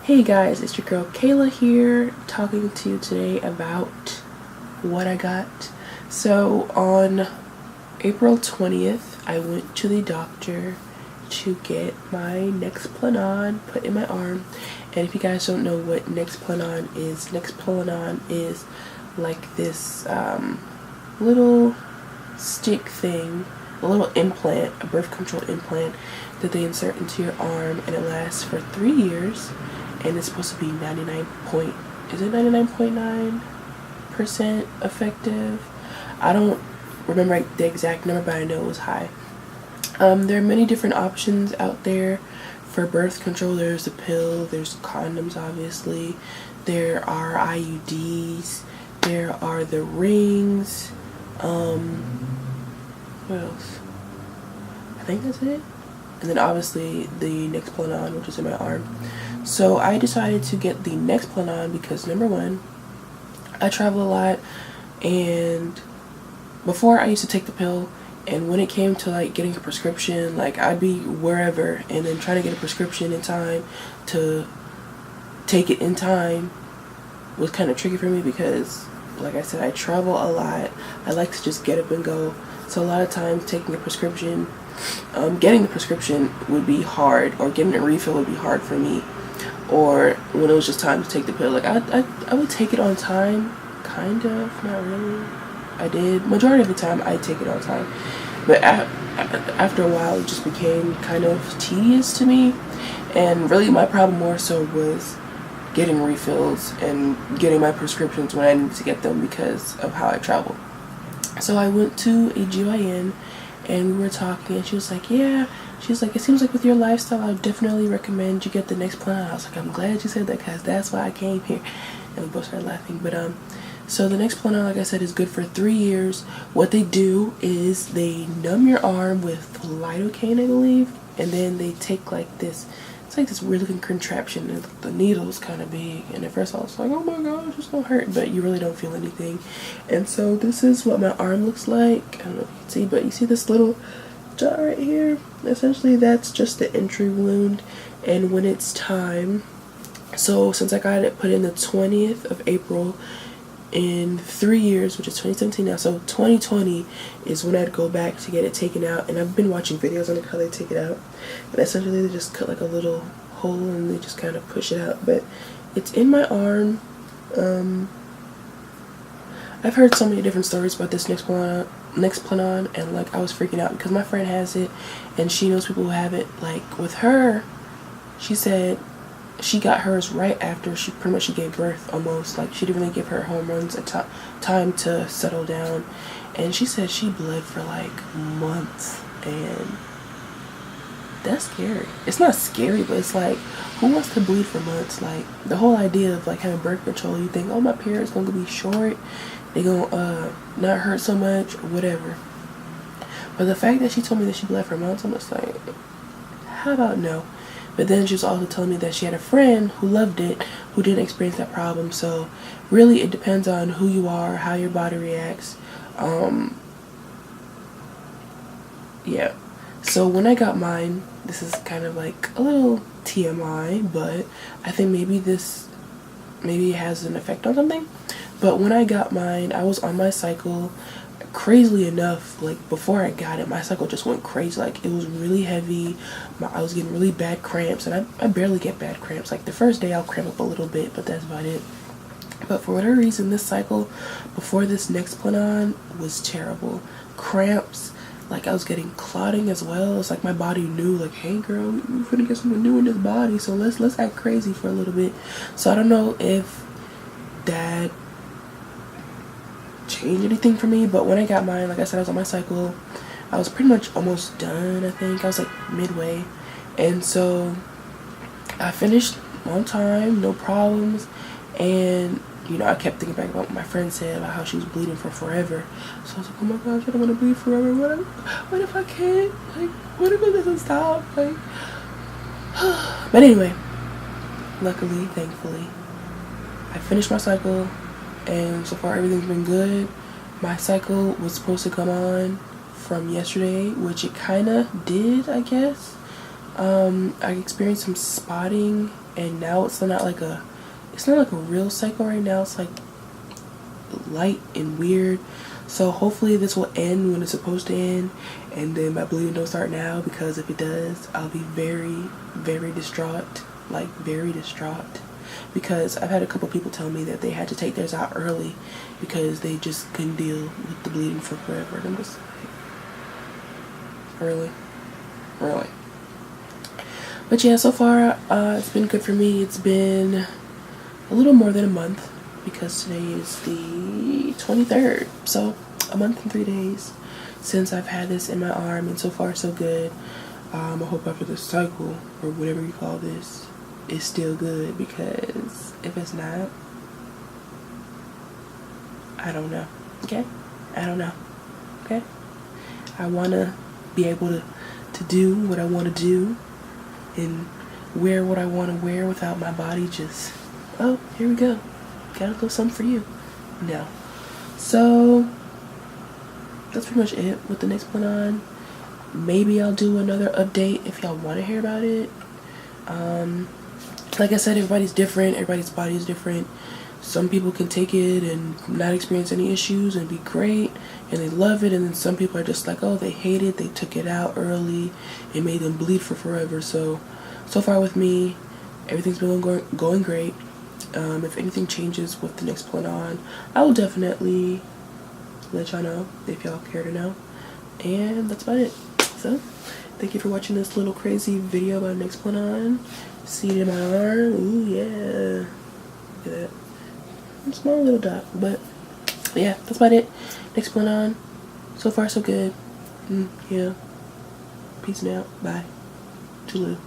Hey guys, it's your girl Kayla here, talking to you today about what I got. So on April 20th, I went to the doctor to get my Nexplanon put in my arm. And if you guys don't know what Nexplanon is like this little stick thing, a little implant, a birth control implant that they insert into your arm, and it lasts for 3 years, and it's supposed to be 99.9% effective. I don't remember the exact number, but I know it was high. There are many different options out there for birth control. There's the pill, there's condoms obviously, there are IUDs, there are the rings, what else? I think that's it. And then obviously the Nexplanon, which is in my arm. So I decided to get the Nexplanon because number one, I travel a lot, and before I used to take the pill, and when it came to like getting a prescription, like I'd be wherever and then trying to get a prescription in time to take it in time was kind of tricky for me because, like I said, I travel a lot. I like to just get up and go. So a lot of times taking a prescription, getting the prescription would be hard, or getting a refill would be hard for me. Or when it was just time to take the pill, like I would take it on time, kind of, not really. I did. Majority of the time I take it on time. But after a while it just became kind of tedious to me. And really my problem more so was getting refills and getting my prescriptions when I needed to get them because of how I travel. So I went to a GYN and we were talking, and she was like, yeah, she's like, it seems like with your lifestyle I would definitely recommend you get the Nexplanon. I was like, I'm glad you said that because that's why I came here. And we both started laughing. But so the Nexplanon, like I said, is good for 3 years. What they do is they numb your arm with lidocaine, I believe, and then they take like this, it's like this weird looking contraption, and the needle's kind of big, and at first I was like, oh my gosh, it's gonna hurt, but you really don't feel anything. And so this is what my arm looks like. I don't know if you can see, but you see this little dot right here? Essentially that's just the entry wound. And when it's time, so since I got it put in the 20th of April, in 3 years, which is 2017 now, so 2020 is when I'd go back to get it taken out. And I've been watching videos on how they take it out, and essentially they just cut like a little hole and they just kind of push it out. But it's in my arm. I've heard so many different stories about this Nexplanon, and like I was freaking out because my friend has it and she knows people who have it. Like with her, she said she got hers right after she gave birth, almost. Like she didn't really give her hormones a time to settle down, and she said she bled for like months, and that's scary. It's not scary, but it's like, who wants to bleed for months? Like the whole idea of like having birth control, you think, oh, my period's gonna be short, they gonna not hurt so much or whatever. But the fact that she told me that she bled for months, I'm just like, how about no? But then she was also telling me that she had a friend who loved it, who didn't experience that problem. So really it depends on who you are, how your body reacts. Yeah. So when I got mine, this is kind of like a little TMI, but I think maybe it has an effect on something. But when I got mine, I was on my cycle. Crazily enough, like before I got it, my cycle just went crazy. Like it was really heavy. I was getting really bad cramps, and I barely get bad cramps. Like the first day I'll cramp up a little bit, but that's about it. But for whatever reason, this cycle before this Nexplanon was terrible. Cramps, like I was getting clotting as well. It's like my body knew, like, hey girl, you're gonna get something new in this body, so let's act crazy for a little bit. So I don't know if that change anything for me, but when I got mine, like I said, I was on my cycle. I was pretty much almost done. I think I was like midway, and so I finished on time, no problems. And you know, I kept thinking back about what my friend said about how she was bleeding for forever. So I was like, oh my gosh, I don't want to bleed forever. What if I can't? Like, what if it doesn't stop? Like, but anyway, luckily, thankfully, I finished my cycle. And so far everything's been good. My cycle was supposed to come on from yesterday, which it kind of did, I guess. I experienced some spotting, and now it's not like a real cycle right now. It's like light and weird. So hopefully this will end when it's supposed to end, and then my bleeding don't start now, because if it does, I'll be very, very distraught, like very distraught, because I've had a couple people tell me that they had to take theirs out early because they just couldn't deal with the bleeding for forever. And I'm just like, really. But yeah, so far it's been good for me. It's been a little more than a month, because today is the 23rd, so a month and 3 days since I've had this in my arm, and so far so good. I hope after the cycle, or whatever you call this, is still good, because if it's not, I don't know. Okay, I don't know. Okay, I want to be able to do what I want to do and wear what I want to wear without my body just, oh, here we go, got a little something for you. No. So that's pretty much it with the Nexplanon. Maybe I'll do another update if y'all want to hear about it. Like I said, everybody's different. Everybody's body is different. Some people can take it and not experience any issues and be great, and they love it. And then some people are just like, oh, they hate it. They took it out early. It made them bleed for forever. So far with me, everything's been going great. If anything changes with the Nexplanon, I will definitely let y'all know if y'all care to know. And that's about it. So thank you for watching this little crazy video about Nexplanon. See it in my arm. Ooh, yeah. Look at that. Small little dot. But yeah, that's about it. Nexplanon. So far so good. Yeah. Peace out. Bye. Toodaloo.